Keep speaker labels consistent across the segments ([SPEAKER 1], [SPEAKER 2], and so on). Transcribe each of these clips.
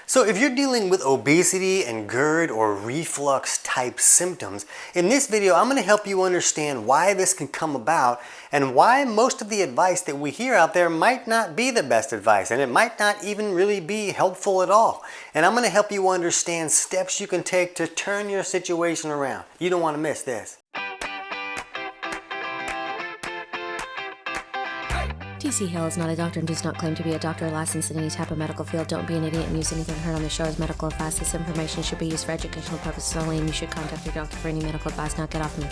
[SPEAKER 1] So if you're dealing with obesity and GERD or reflux type symptoms, in this video I'm going to help you understand why this can come about and why most of the advice that we hear out there might not be the best advice, and it might not even really be helpful at all. And I'm going to help you understand steps you can take to turn your situation around. You don't want to miss this.
[SPEAKER 2] TC Hale is not a doctor and does not claim to be a doctor or licensed in any type of medical field. Don't be an idiot and use anything heard on the show as medical advice. This information should be used for educational purposes only, and you should contact your doctor for any medical advice. Now get off me.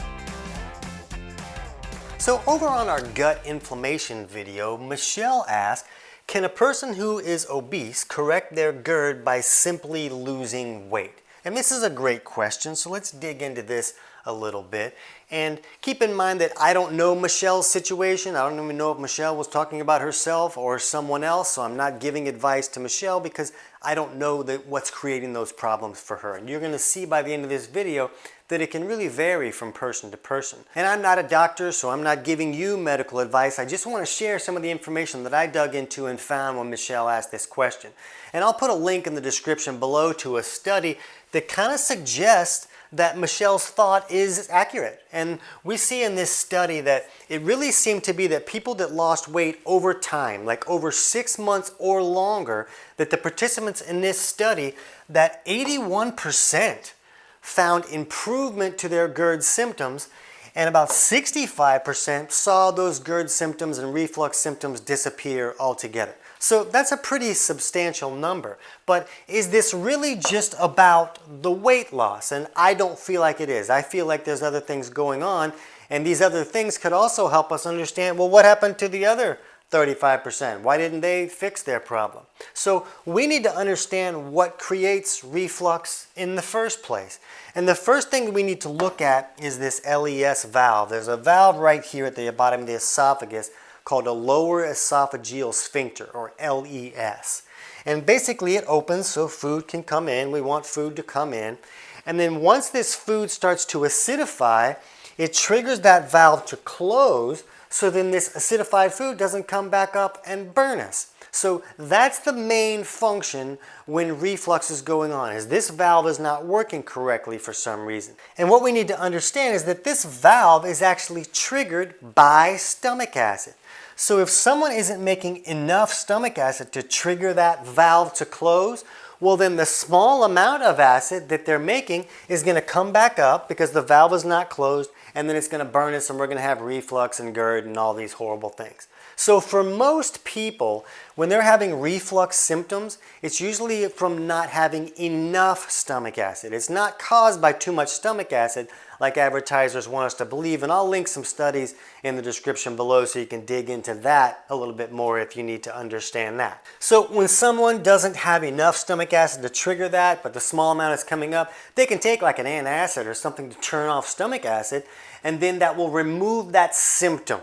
[SPEAKER 1] So over on our gut inflammation video, Michelle asked, can a person who is obese correct their GERD by simply losing weight? And this is a great question, so let's dig into this a little bit. And keep in mind that I don't know Michelle's situation. I don't even know if Michelle was talking about herself or someone else, so I'm not giving advice to Michelle because I don't know what's creating those problems for her. And you're going to see by the end of this video that it can really vary from person to person. And I'm not a doctor, so I'm not giving you medical advice. I just want to share some of the information that I dug into and found when Michelle asked this question. And I'll put a link in the description below to a study that kind of suggests that Michelle's thought is accurate. And we see in this study that it really seemed to be that people that lost weight over time, like over 6 months or longer, that the participants in this study, that 81% found improvement to their GERD symptoms, and about 65% saw those GERD symptoms and reflux symptoms disappear altogether. So that's a pretty substantial number. But is this really just about the weight loss? And I don't feel like it is. I feel like there's other things going on, and these other things could also help us understand, well, what happened to the other 35%? Why didn't they fix their problem? So we need to understand what creates reflux in the first place. And the first thing we need to look at is this LES valve. There's a valve right here at the bottom of the esophagus called a lower esophageal sphincter, or LES. And basically it opens so food can come in. We want food to come in. And then once this food starts to acidify, it triggers that valve to close, so then this acidified food doesn't come back up and burn us. So that's the main function when reflux is going on, is this valve is not working correctly for some reason. And what we need to understand is that this valve is actually triggered by stomach acid. So if someone isn't making enough stomach acid to trigger that valve to close, well then the small amount of acid that they're making is going to come back up because the valve is not closed, and then it's going to burn us and we're going to have reflux and GERD and all these horrible things. So for most people, when they're having reflux symptoms, it's usually from not having enough stomach acid. It's not caused by too much stomach acid like advertisers want us to believe, and I'll link some studies in the description below so you can dig into that a little bit more if you need to understand that. So when someone doesn't have enough stomach acid to trigger that, but the small amount is coming up, they can take like an antacid or something to turn off stomach acid, and then that will remove that symptom.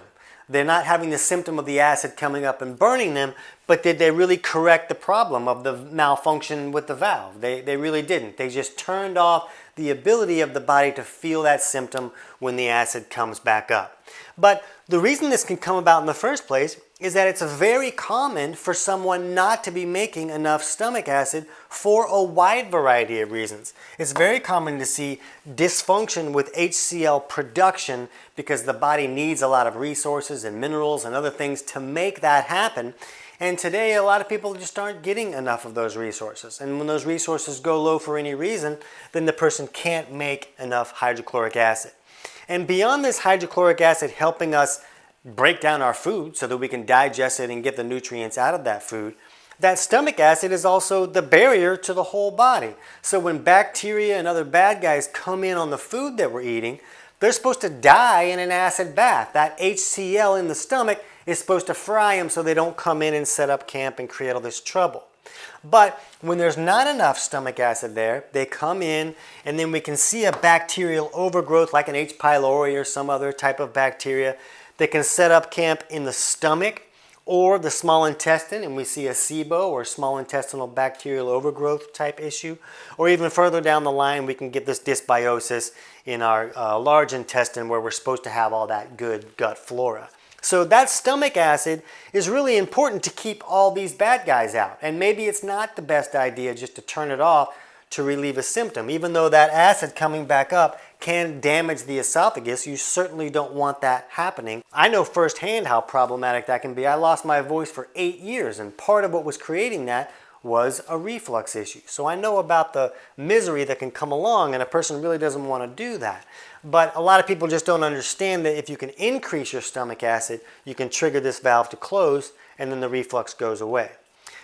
[SPEAKER 1] They're not having the symptom of the acid coming up and burning them, but did they really correct the problem of the malfunction with the valve? They really didn't. They just turned off the ability of the body to feel that symptom when the acid comes back up. But the reason this can come about in the first place is that it's very common for someone not to be making enough stomach acid for a wide variety of reasons. It's very common to see dysfunction with HCl production because the body needs a lot of resources and minerals and other things to make that happen. And today a lot of people just aren't getting enough of those resources. And when those resources go low for any reason, then the person can't make enough hydrochloric acid. And beyond this hydrochloric acid helping us break down our food so that we can digest it and get the nutrients out of that food, that stomach acid is also the barrier to the whole body. So when bacteria and other bad guys come in on the food that we're eating, they're supposed to die in an acid bath. That HCl in the stomach is supposed to fry them so they don't come in and set up camp and create all this trouble. But when there's not enough stomach acid there, they come in, and then we can see a bacterial overgrowth like an H. pylori or some other type of bacteria that can set up camp in the stomach or the small intestine, and we see a SIBO or small intestinal bacterial overgrowth type issue. Or even further down the line, we can get this dysbiosis in our large intestine where we're supposed to have all that good gut flora. So that stomach acid is really important to keep all these bad guys out. And maybe it's not the best idea just to turn it off to relieve a symptom. Even though that acid coming back up can damage the esophagus, you certainly don't want that happening. I know firsthand how problematic that can be. I lost my voice for 8 years, and part of what was creating that was a reflux issue. So I know about the misery that can come along, and a person really doesn't want to do that. But a lot of people just don't understand that if you can increase your stomach acid, you can trigger this valve to close, and then the reflux goes away.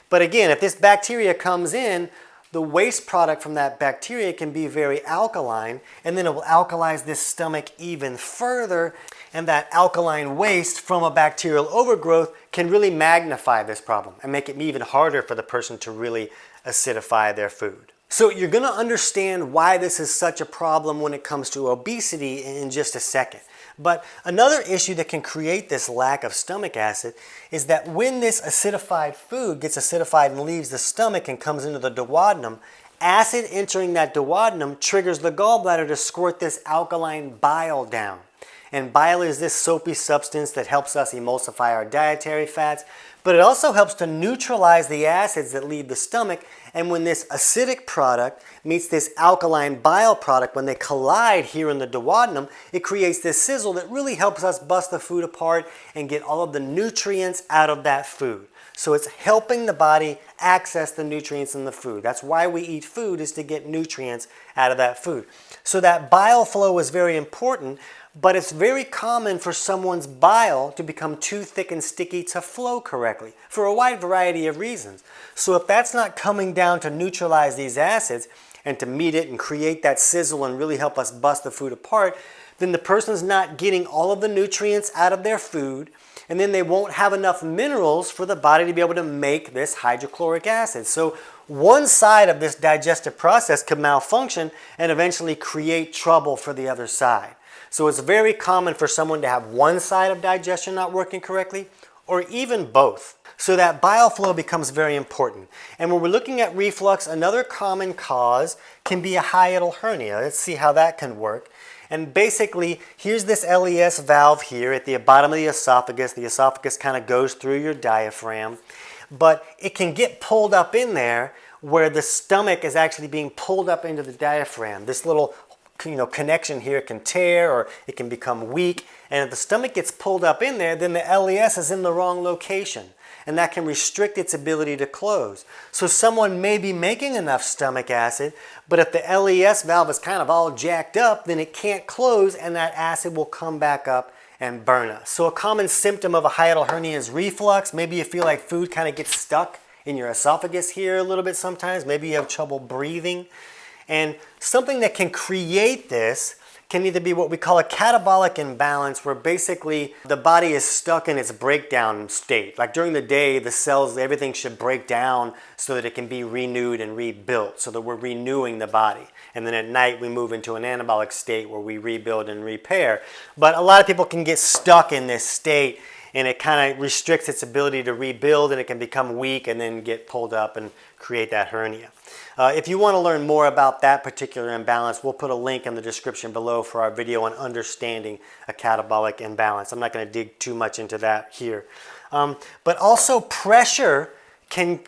[SPEAKER 1] But again, if this bacteria comes in, the waste product from that bacteria can be very alkaline, and then it will alkalize this stomach even further, and that alkaline waste from a bacterial overgrowth can really magnify this problem and make it even harder for the person to really acidify their food. So you're going to understand why this is such a problem when it comes to obesity in just a second. But another issue that can create this lack of stomach acid is that when this acidified food gets acidified and leaves the stomach and comes into the duodenum, acid entering that duodenum triggers the gallbladder to squirt this alkaline bile down. And bile is this soapy substance that helps us emulsify our dietary fats, but it also helps to neutralize the acids that leave the stomach. And when this acidic product meets this alkaline bile product, when they collide here in the duodenum, it creates this sizzle that really helps us bust the food apart and get all of the nutrients out of that food. So it's helping the body access the nutrients in the food. That's why we eat food, is to get nutrients out of that food. So that bile flow is very important, but it's very common for someone's bile to become too thick and sticky to flow correctly for a wide variety of reasons. So if that's not coming down to neutralize these acids and to meet it and create that sizzle and really help us bust the food apart, then the person's not getting all of the nutrients out of their food, and then they won't have enough minerals for the body to be able to make this hydrochloric acid. So one side of this digestive process could malfunction and eventually create trouble for the other side. So it's very common for someone to have one side of digestion not working correctly, or even both. So that bile flow becomes very important. And when we're looking at reflux, another common cause can be a hiatal hernia. Let's see how that can work. And basically, here's this LES valve here at the bottom of the esophagus. The esophagus kind of goes through your diaphragm. But it can get pulled up in there where the stomach is actually being pulled up into the diaphragm. This little connection here can tear, or it can become weak. And if the stomach gets pulled up in there, then the LES is in the wrong location, and that can restrict its ability to close. So someone may be making enough stomach acid, but if the LES valve is kind of all jacked up, then it can't close, and that acid will come back up and burn us. So a common symptom of a hiatal hernia is reflux. Maybe you feel like food kind of gets stuck in your esophagus here a little bit sometimes. Maybe you have trouble breathing. And something that can create this can either be what we call a catabolic imbalance, where basically the body is stuck in its breakdown state. Like during the day, the cells, everything should break down so that it can be renewed and rebuilt, so that we're renewing the body. And then at night, we move into an anabolic state where we rebuild and repair. But a lot of people can get stuck in this state, and it kind of restricts its ability to rebuild, and it can become weak and then get pulled up and create that hernia. If you want to learn more about that particular imbalance, we'll put a link in the description below for our video on understanding a catabolic imbalance. I'm not going to dig too much into that here. But also pressure can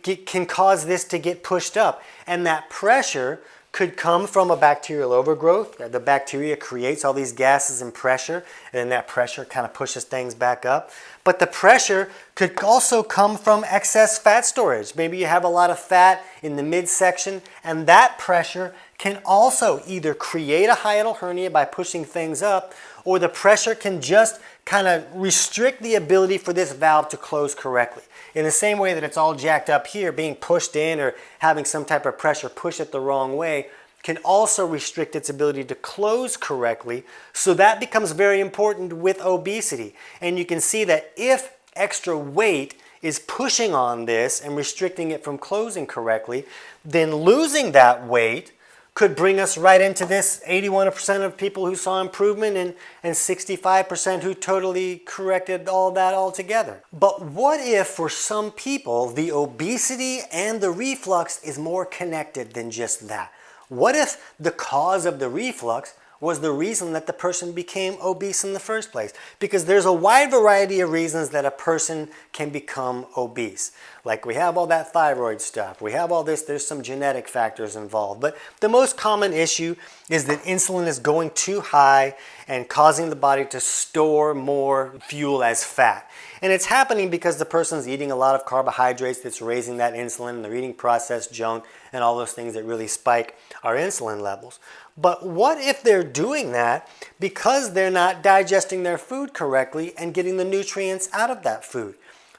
[SPEAKER 1] cause this to get pushed up, and that pressure could come from a bacterial overgrowth. The bacteria creates all these gases and pressure, and then that pressure kind of pushes things back up. But the pressure could also come from excess fat storage. Maybe you have a lot of fat in the midsection, and that pressure can also either create a hiatal hernia by pushing things up, or the pressure can just kind of restrict the ability for this valve to close correctly. In the same way that it's all jacked up here, being pushed in or having some type of pressure push it the wrong way can also restrict its ability to close correctly. So that becomes very important with obesity. And you can see that if extra weight is pushing on this and restricting it from closing correctly, then losing that weight could bring us right into this 81% of people who saw improvement and 65% who totally corrected all that altogether. But what if for some people the obesity and the reflux is more connected than just that? What if the cause of the reflux was the reason that the person became obese in the first place. Because there's a wide variety of reasons that a person can become obese. Like we have all that thyroid stuff, we have all this, there's some genetic factors involved. But the most common issue is that insulin is going too high and causing the body to store more fuel as fat. And it's happening because the person's eating a lot of carbohydrates that's raising that insulin, and they're eating processed junk and all those things that really spike our insulin levels. But what if they're doing that because they're not digesting their food correctly and getting the nutrients out of that food?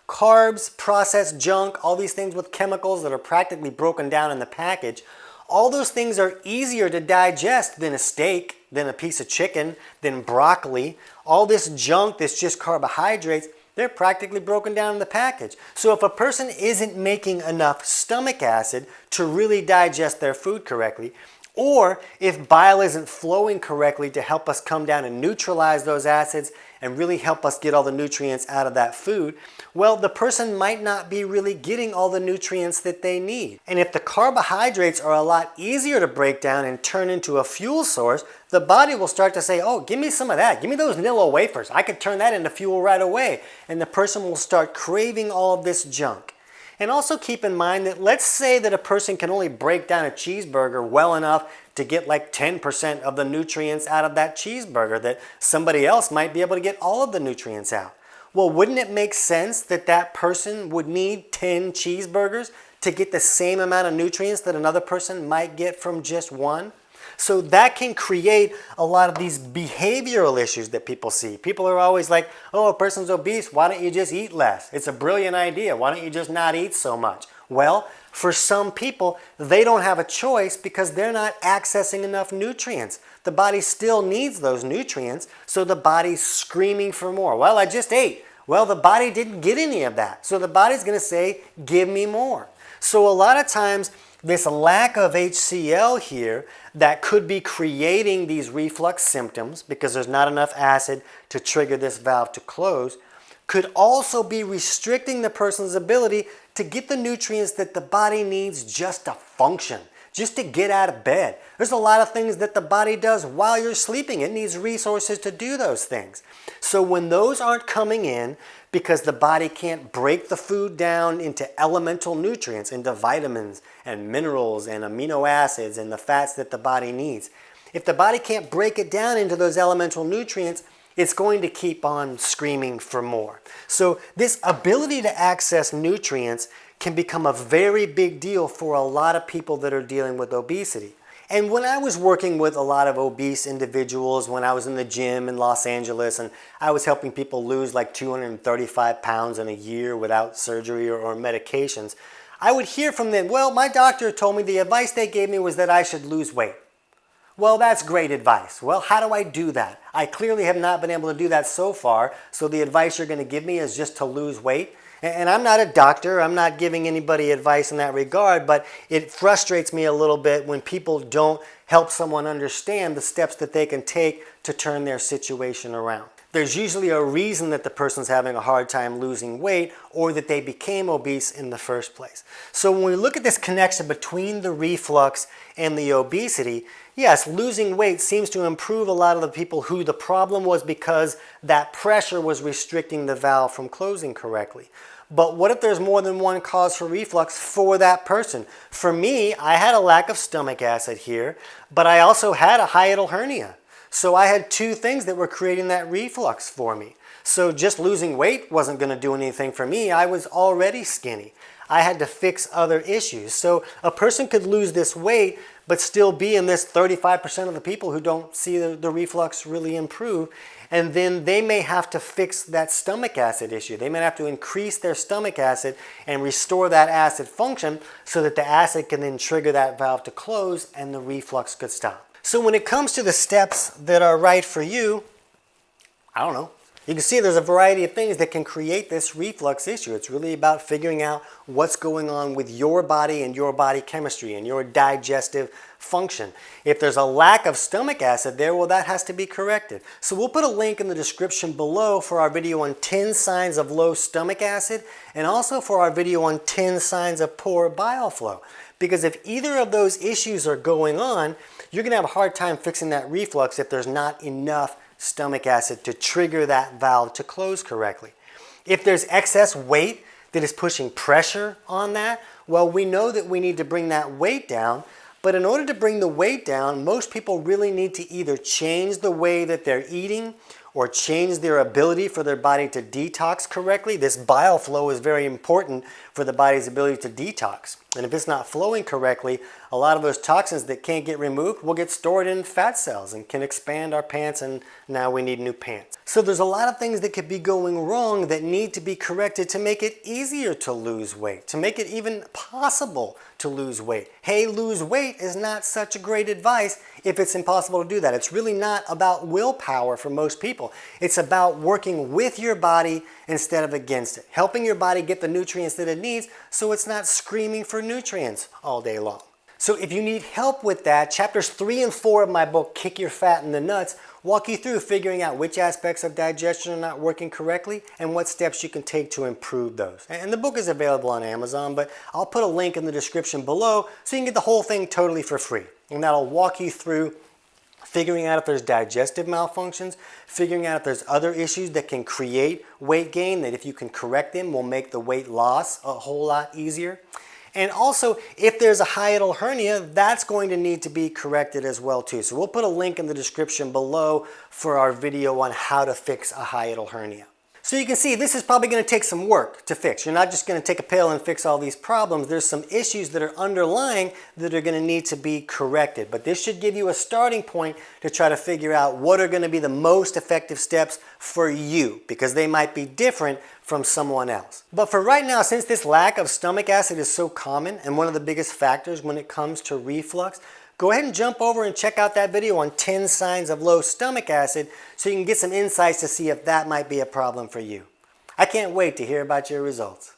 [SPEAKER 1] Carbs, processed junk, all these things with chemicals that are practically broken down in the package, all those things are easier to digest than a steak, than a piece of chicken, than broccoli. All this junk that's just carbohydrates, they're practically broken down in the package. So if a person isn't making enough stomach acid to really digest their food correctly, or if bile isn't flowing correctly to help us come down and neutralize those acids and really help us get all the nutrients out of that food, well, the person might not be really getting all the nutrients that they need. And if the carbohydrates are a lot easier to break down and turn into a fuel source, the body will start to say, oh, give me some of that. Give me those Nilla wafers. I could turn that into fuel right away. And the person will start craving all of this junk. And also keep in mind that let's say that a person can only break down a cheeseburger well enough to get like 10% of the nutrients out of that cheeseburger, that somebody else might be able to get all of the nutrients out. Well, wouldn't it make sense that that person would need 10 cheeseburgers to get the same amount of nutrients that another person might get from just one? So that can create a lot of these behavioral issues that people see. People are always like, oh, a person's obese, why don't you just eat less? It's a brilliant idea. Why don't you just not eat so much? Well, for some people, they don't have a choice because they're not accessing enough nutrients. The body still needs those nutrients, so the body's screaming for more. Well, I just ate. Well, the body didn't get any of that. So the body's going to say, give me more. So a lot of times, this lack of HCl here that could be creating these reflux symptoms because there's not enough acid to trigger this valve to close could also be restricting the person's ability to get the nutrients that the body needs just to function, just to get out of bed. There's a lot of things that the body does while you're sleeping. It needs resources to do those things. So when those aren't coming in because the body can't break the food down into elemental nutrients, into vitamins and minerals and amino acids and the fats that the body needs, if the body can't break it down into those elemental nutrients, it's going to keep on screaming for more. So this ability to access nutrients can become a very big deal for a lot of people that are dealing with obesity. And when I was working with a lot of obese individuals, when I was in the gym in Los Angeles and I was helping people lose like 235 pounds in a year without surgery or medications, I would hear from them, well, my doctor told me the advice they gave me was that I should lose weight. Well, that's great advice. Well, how do I do that? I clearly have not been able to do that so far, so the advice you're going to give me is just to lose weight. And I'm not a doctor, I'm not giving anybody advice in that regard, but it frustrates me a little bit when people don't help someone understand the steps that they can take to turn their situation around. There's usually a reason that the person's having a hard time losing weight or that they became obese in the first place. So when we look at this connection between the reflux and the obesity, yes, losing weight seems to improve a lot of the people who the problem was because that pressure was restricting the valve from closing correctly. But what if there's more than one cause for reflux for that person? For me, I had a lack of stomach acid here, but I also had a hiatal hernia. So I had two things that were creating that reflux for me. So just losing weight wasn't going to do anything for me. I was already skinny. I had to fix other issues. So a person could lose this weight but still be in this 35% of the people who don't see the reflux really improve. And then they may have to fix that stomach acid issue. They may have to increase their stomach acid and restore that acid function so that the acid can then trigger that valve to close and the reflux could stop. So when it comes to the steps that are right for you, I don't know. You can see there's a variety of things that can create this reflux issue. It's really about figuring out what's going on with your body and your body chemistry and your digestive function. If there's a lack of stomach acid there, well, that has to be corrected. So we'll put a link in the description below for our video on 10 signs of low stomach acid and also for our video on 10 signs of poor bile flow. Because if either of those issues are going on, you're going to have a hard time fixing that reflux if there's not enough stomach acid to trigger that valve to close correctly. If there's excess weight that is pushing pressure on that, well, we know that we need to bring that weight down. But in order to bring the weight down, most people really need to either change the way that they're eating or change their ability for their body to detox correctly. This bile flow is very important for the body's ability to detox. And if it's not flowing correctly, a lot of those toxins that can't get removed will get stored in fat cells and can expand our pants, and now we need new pants. So there's a lot of things that could be going wrong that need to be corrected to make it easier to lose weight, to make it even possible to lose weight. Hey, lose weight is not such a great advice if it's impossible to do that. It's really not about willpower for most people. It's about working with your body instead of against it, helping your body get the nutrients that it needs so it's not screaming for nutrients all day long. So if you need help with that, chapters 3 and 4 of my book, Kick Your Fat in the Nuts, walk you through figuring out which aspects of digestion are not working correctly and what steps you can take to improve those. And the book is available on Amazon, but I'll put a link in the description below so you can get the whole thing totally for free. And that'll walk you through figuring out if there's digestive malfunctions, figuring out if there's other issues that can create weight gain, that if you can correct them will make the weight loss a whole lot easier. And also, if there's a hiatal hernia, that's going to need to be corrected as well too. So we'll put a link in the description below for our video on how to fix a hiatal hernia. So you can see this is probably going to take some work to fix. You're not just going to take a pill and fix all these problems. There's some issues that are underlying that are going to need to be corrected. But this should give you a starting point to try to figure out what are going to be the most effective steps for you, because they might be different from someone else. But for right now, since this lack of stomach acid is so common and one of the biggest factors when it comes to reflux, go ahead and jump over and check out that video on 10 signs of low stomach acid so you can get some insights to see if that might be a problem for you. I can't wait to hear about your results.